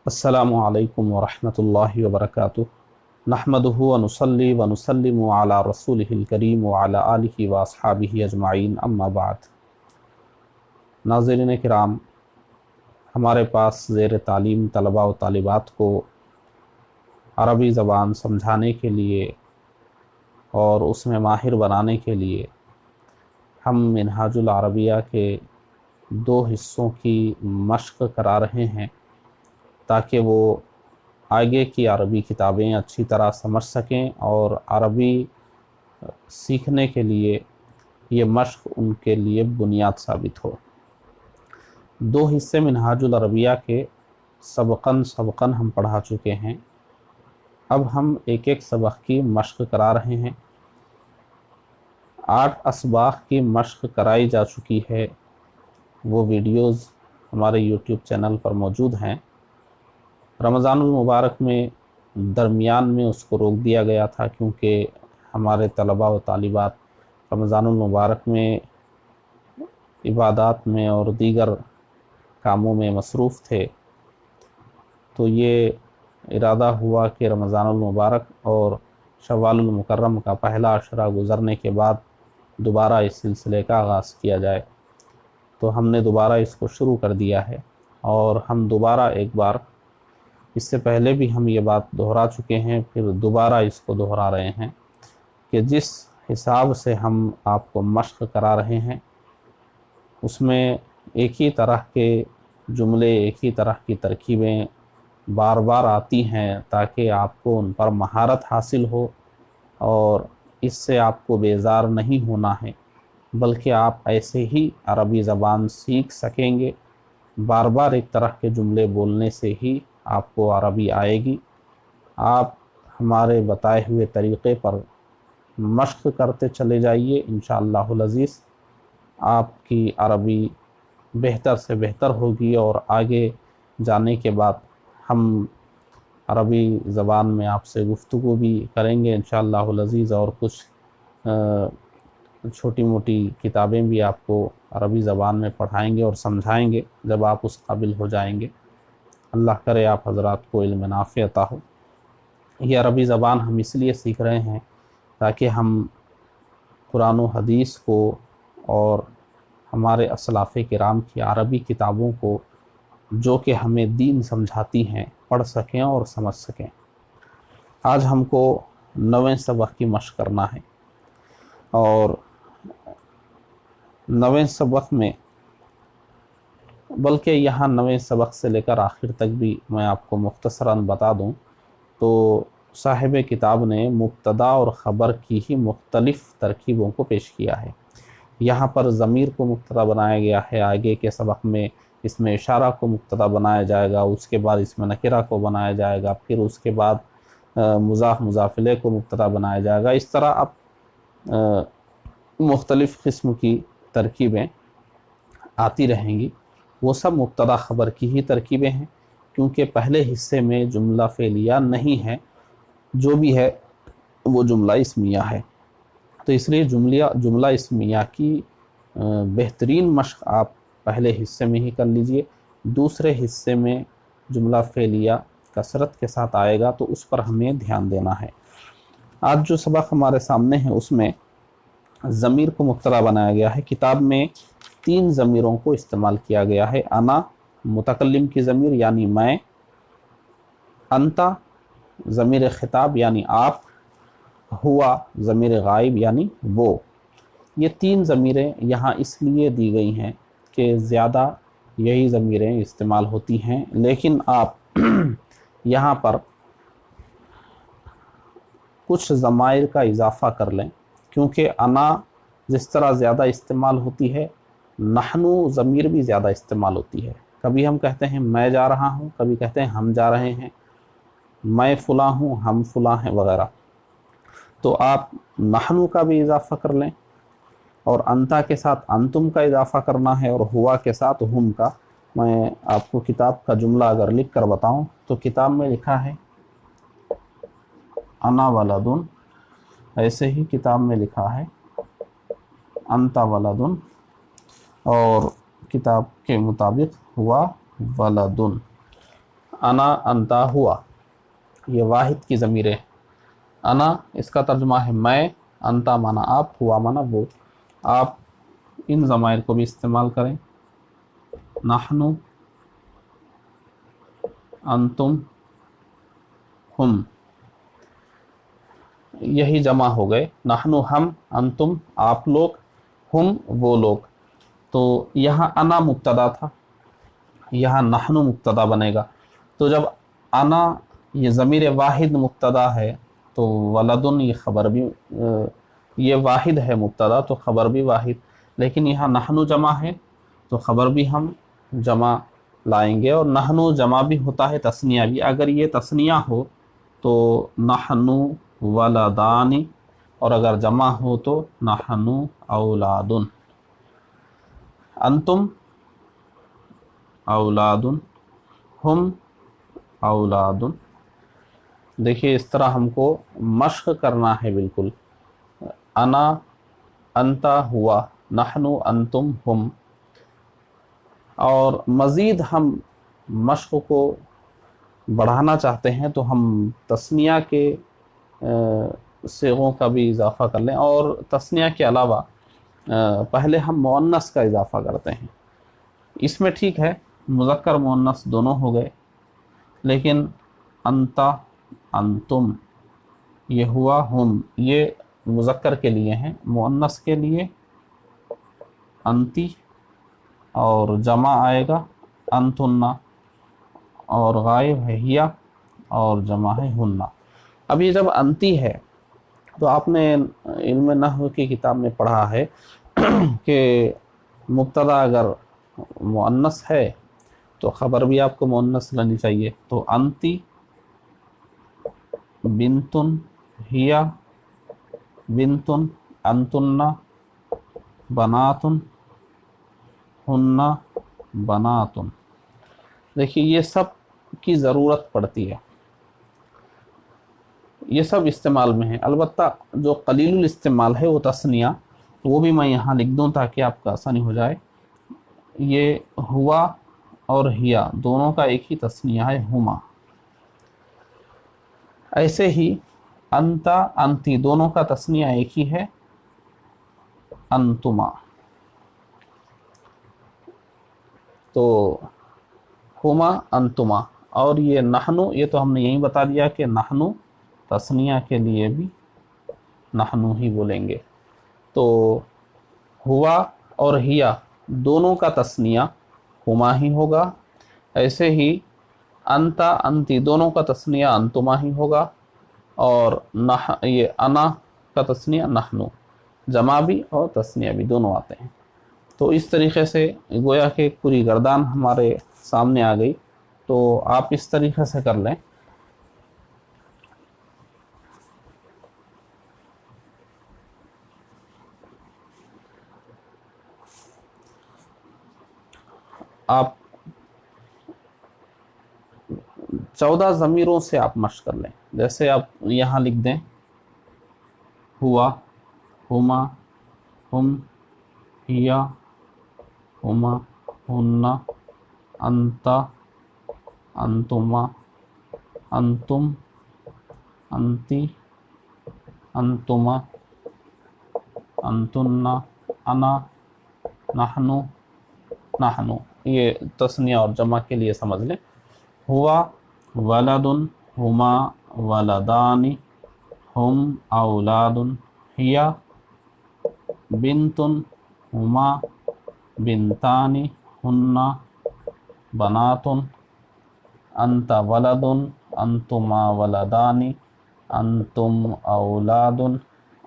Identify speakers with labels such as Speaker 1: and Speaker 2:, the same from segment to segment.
Speaker 1: अस्सलामु अलैकुम वरहमतुल्लाहि वबरकातुहु नहमदुहु व नुसल्ली व नुसल्लिमु अला रसूलिहिल करीम व अला आलिहि व अस्हाबिहि अजमाइन अम्मा बाद। नाज़रीन किराम, हमारे पास ज़ेर तालीम तलबा व तालिबात को अरबी ज़बान समझाने के लिए और उसमें माहिर बनाने के लिए हम मिनहाजुल अरबिया के दो हिस्सों की मशक़ करा रहे हैं ताकि वो आगे की अरबी किताबें अच्छी तरह समझ सकें और अरबी सीखने के लिए ये मशक़ उनके लिए बुनियाद साबित हो। दो हिस्से मिनहाजुल अरबिया के सबक़न हम पढ़ा चुके हैं। अब हम एक एक सबक़ की मशक़ करा रहे हैं। 8 असबाक़ की मशक़ कराई जा चुकी है। वो वीडियोज़ हमारे यूट्यूब चैनल पर मौजूद हैं। रमज़ानुल मुबारक में दरमियान में उसको रोक दिया गया था क्योंकि हमारे तलबा व तालिबात रमज़ानुल मुबारक में इबादत में और दीगर कामों में मसरूफ़ थे। तो ये इरादा हुआ कि रमज़ानुल मुबारक और शव्वालुल मुकर्रम का पहला अशरा गुज़रने के बाद दोबारा इस सिलसिले का आगाज़ किया जाए। तो हमने दोबारा इसको शुरू कर दिया है और हम दोबारा एक बार, इससे पहले भी हम ये बात दोहरा चुके हैं, फिर दोबारा इसको दोहरा रहे हैं कि जिस हिसाब से हम आपको मशक़ करा रहे हैं उसमें एक ही तरह के जुमले, एक ही तरह की तरकीबें बार बार आती हैं ताकि आपको उन पर महारत हासिल हो और इससे आपको बेजार नहीं होना है, बल्कि आप ऐसे ही अरबी ज़बान सीख सकेंगे। बार बार एक तरह के जुमले बोलने से ही आपको अरबी आएगी। आप हमारे बताए हुए तरीक़े पर मशक़ करते चले जाइए, इंशाअल्लाहुल अज़ीज़ आपकी अरबी बेहतर से बेहतर होगी और आगे जाने के बाद हम अरबी ज़बान में आपसे गुफ्तगू भी करेंगे इंशाअल्लाहुल अज़ीज़ और कुछ छोटी मोटी किताबें भी आपको अरबी ज़बान में पढ़ाएंगे और समझाएंगे जब आप उस काबिल हो जाएंगे। अल्लाह करे आप हज़रात को इल्म नाफ़ि अता हो। ये अरबी ज़बान हम इसलिए सीख रहे हैं ताकि हम कुरान व हदीस को और हमारे असलाफ़े किराम की अरबी किताबों को जो कि हमें दीन समझाती हैं पढ़ सकें और समझ सकें। आज हमको 9वें सबक़ की मशक़ करना है और 9वें सबक़ में, बल्कि यहाँ 9वें सबक़ से लेकर आखिर तक भी मैं आपको मुख्तसरन बता दूँ तो साहिब किताब ने मुब्तदा और ख़बर की ही मुख्तलिफ़ तरकीबों को पेश किया है। यहाँ पर ज़मीर को मुब्तदा बनाया गया है, आगे के सबक़ में इसमें इशारा को मुब्तदा बनाया जाएगा, उसके बाद इसमें नकिरा को बनाया जाएगा, फिर उसके बाद मुज़ाफ़ मुज़ाफ़िले को मुब्तदा बनाया जाएगा। इस तरह अब मुख्तलिफ़ किस्म की तरकीबें आती रहेंगी। वो सब मुब्तदा ख़बर की ही तरकीबें हैं क्योंकि पहले हिस्से में जुमला फ़ेलिया नहीं है, जो भी है वो जुमला इस्मिया है। तो इसलिए जुमला इस्मिया की बेहतरीन मशक़ आप पहले हिस्से में ही कर लीजिए। दूसरे हिस्से में जुमला फ़ेलिया कसरत के साथ आएगा तो उस पर हमें ध्यान देना है। आज जो सबक़ हमारे सामने है उसमें ज़मीर को मुब्तदा बनाया गया है। किताब में 3 ज़मीरों को इस्तेमाल किया गया है। अना मुतकल्लिम की ज़मीर यानी मैं, अंता ज़मीर ख़िताब यानी आप, हुआ ज़मीर गायब यानी वो। ये 3 ज़मीरें यहाँ इसलिए दी गई हैं कि ज़्यादा यही ज़मीरें इस्तेमाल होती हैं, लेकिन आप यहाँ पर कुछ ज़माइर का इजाफ़ा कर लें क्योंकि अना जिस तरह ज़्यादा इस्तेमाल होती है, नहनु ज़मीर भी ज़्यादा इस्तेमाल होती है। कभी हम कहते हैं मैं जा रहा हूँ, कभी कहते हैं हम जा रहे हैं, मैं फ़ुला हूँ, हम फ़ुला हैं वगैरह। तो आप नहनु का भी इजाफ़ा कर लें और अंता के साथ अंतुम का इजाफ़ा करना है और हुआ के साथ हुम का। मैं आपको किताब का जुमला अगर लिख कर बताऊँ तो किताब में लिखा है अना वलदुन, ऐसे ही किताब में लिखा है अंता वलदुन और किताब के मुताबिक हुआ वलदुन। अना, अंता, हुआ, ये वाहिद की ज़मीरें हैं। अना इसका तर्जुमा है मैं, अंता माना आप, हुआ माना वो। आप इन ज़माइर को भी इस्तेमाल करें। नहनु, अंतुम, हम, यही जमा हो गए। नहनु हम, अंतुम आप लोग, हम वो लोग। तो यहाँ अना मुब्तदा था, यहाँ नहनु मुब्तदा बनेगा। तो जब अना ये ज़मीर वाहिद मुब्तदा है तो वलदुन ये ख़बर भी ये वाहिद है मुब्तदा तो ख़बर भी वाहिद, लेकिन यहाँ नहनु जमा है तो ख़बर भी हम जमा लाएंगे। और नहनु जमा भी होता है, तस्निया भी। अगर ये तस्निया हो तो नहनु वलदानी, और अगर जमा हो तो नहनु औलादुन। अंतुम औलादुन, हम औलादुन। देखिए इस तरह हमको मश्क करना है बिल्कुल। अना, अंता, हुआ, नहनु, अंतुम, हम। और मज़ीद हम मश्क को बढ़ाना चाहते हैं तो हम तस्निया के सिगों का भी इजाफ़ा कर लें। और तस्निया के अलावा पहले हम मुअन्नस का इजाफ़ा करते हैं। इसमें ठीक है मुज़क्कर मुअन्नस दोनों हो गए, लेकिन अंता, अंतुम, ये हुआ, हम, ये मुज़क्कर के लिए हैं। मुअन्नस के लिए अंती, और जमा आएगा अंतुन्ना, और गायब है हिया, और जमा है हुन्ना। अब ये जब अंती है तो आपने इल्म नहव की किताब में पढ़ा है कि मुब्तदा अगर मुअन्नस है तो ख़बर भी आपको मुअन्नस लेनी चाहिए। तो अंती, बिंतुन, हिया, बिंतुन, अंतुन्ना, बनातुन, हुन्ना, बनातुन। देखिए ये सब की ज़रूरत पड़ती है, ये सब इस्तेमाल में है। अलबत्ता जो कलीलुल इस्तेमाल है वो तस्निया, वो भी मैं यहाँ लिख दूँ ताकि आपका आसानी हो जाए। ये हुआ और हिया दोनों का एक ही तस्निया है, हुमा। ऐसे ही अंता, अंती दोनों का तस्निया एक ही है, अंतुमा। तो हुमा, अंतुमा। और ये नहनु, ये तो हमने यही बता दिया कि नहनु तस्निया के लिए भी नहनु ही बोलेंगे। तो हुआ और हिया दोनों का तस्निया हुमा ही होगा। ऐसे ही अंता, अंती दोनों का तस्निया अंतुमा ही होगा। और ये अना का तस्निया नहनु, जमा भी और तस्निया भी दोनों आते हैं। तो इस तरीक़े से गोया कि पूरी गर्दान हमारे सामने आ गई। तो आप इस तरीक़े से कर लें। आप 14 ज़मीरों से आप मश्क कर लें। जैसे आप यहाँ लिख दें हुआ, हुमा, हुम, हिया, हुमा, हुन्ना, अंता, अंतुमा, अंतुम, अंती, अंतुमा, अंतुन्ना, अना, नहनु, नहनु। ये तस्निया और जमा के लिए समझ लें। हुआ वलदुन, हुमा वलदानी, हम औलादुन, हिया बिंतुन, हुमा बिंतानी, हुन्ना बनातुन, अंत वलदुन, अंतुमा वलदानी, अंतुम औलादुन,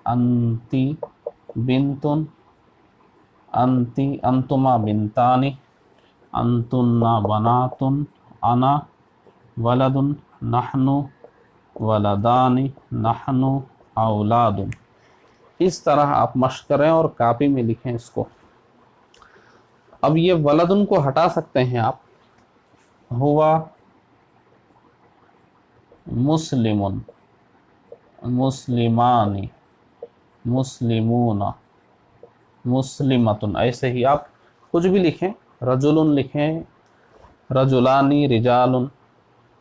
Speaker 1: अंती बिंतुन, अंती अंतुमा बिंतानी, अंतुन्ना बनातुन, अना वलदुन, नहनु वलदानी, नहनु औलादुन। इस तरह आप मश्क करें और कापी में लिखें इसको। अब ये वलदुन को हटा सकते हैं आप। हुआ मुस्लिमुन, मुस्लिमानी, मुस्लिमूना, मुस्लिमतुन। ऐसे ही आप कुछ भी लिखें, रजुलुन लिखें, रजुलानी, रिजालुन,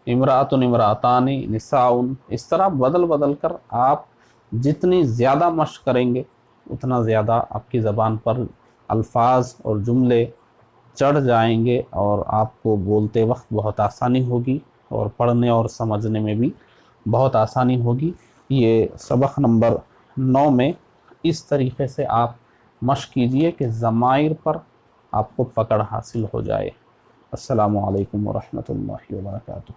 Speaker 1: امرأتن امرأتانی نساؤن، اس طرح بدل بدل کر آپ جتنی زیادہ مشق کریں گے اتنا زیادہ آپ کی زبان پر الفاظ اور جملے چڑھ جائیں گے اور آپ کو بولتے وقت بہت آسانی ہوگی اور پڑھنے اور سمجھنے میں بھی بہت آسانی ہوگی۔ یہ سبق نمبر 9 میں اس طریقے سے آپ مشق کیجئے کہ ضمائر پر آپ کو پکڑ حاصل ہو جائے۔ السلام علیکم ورحمۃ اللہ وبرکاتہ۔